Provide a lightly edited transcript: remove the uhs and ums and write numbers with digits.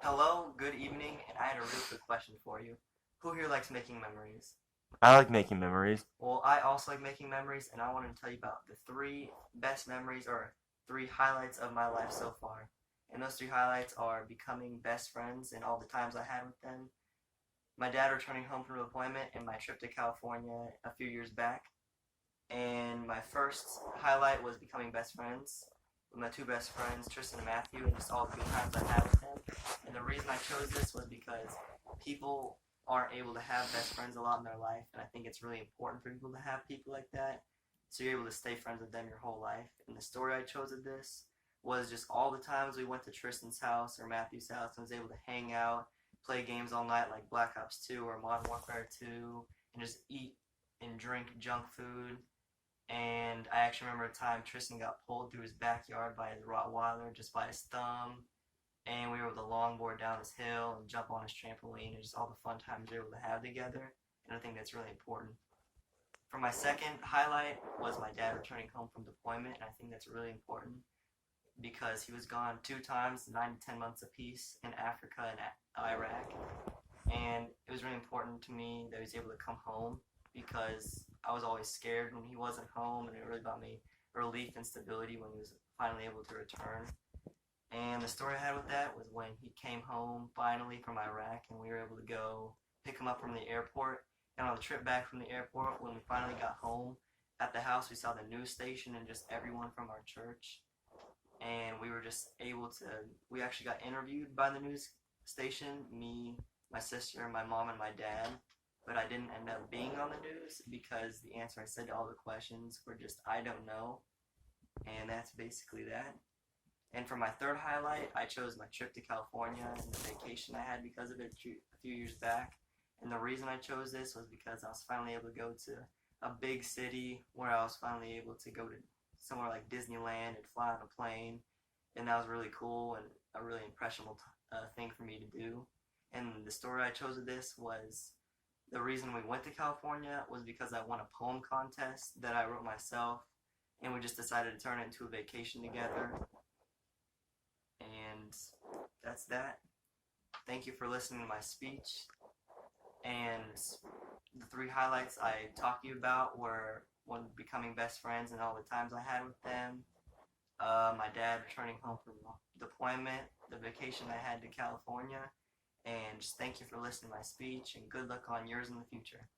Hello, good evening, and I had a real quick question for you. Who here likes making memories? I like making memories. Well, I also like making memories, and I wanted to tell you about the three best memories or three highlights of my life so far. And those three highlights are becoming best friends and all the times I had with them, my dad returning home from deployment, and my trip to California a few years back. And my first highlight was becoming best friends with my two best friends, Tristan and Matthew, and just all the good times I had with them. And the reason I chose this was because people aren't able to have best friends a lot in their life, and I think it's really important for people to have people like that, so you're able to stay friends with them your whole life. And the story I chose of this was just all the times we went to Tristan's house or Matthew's house and was able to hang out, play games all night like Black Ops 2 or Modern Warfare 2, and just eat and drink junk food. And I actually remember a time Tristan got pulled through his backyard by his Rottweiler just by his thumb, and we were able to longboard down his hill and jump on his trampoline, and just all the fun times we were able to have together. And I think that's really important. For my second highlight was my dad returning home from deployment, and I think that's really important because he was gone two times, 9 to 10 months apiece, in Africa and Iraq. And it was really important to me that he was able to come home because I was always scared when he wasn't home, and it really brought me relief and stability when he was finally able to return. And the story I had with that was when he came home finally from Iraq, and we were able to go pick him up from the airport. And on the trip back from the airport, when we finally got home, at the house we saw the news station and just everyone from our church. And we were just able to, we actually got interviewed by the news station, me, my sister, my mom, and my dad. But I didn't end up being on the news because the answer I said to all the questions were just, I don't know. And that's basically that. And for my third highlight, I chose my trip to California and the vacation I had because of it a few years back. And the reason I chose this was because I was finally able to go to a big city where I was finally able to go to somewhere like Disneyland and fly on a plane. And that was really cool and a really impressionable thing for me to do. And the story I chose of this was the reason we went to California was because I won a poem contest that I wrote myself, and we just decided to turn it into a vacation together. And that's that. Thank you for listening to my speech. And the three highlights I talked to you about were one, becoming best friends and all the times I had with them, my dad returning home from deployment, the vacation I had to California, and just thank you for listening to my speech, and good luck on yours in the future.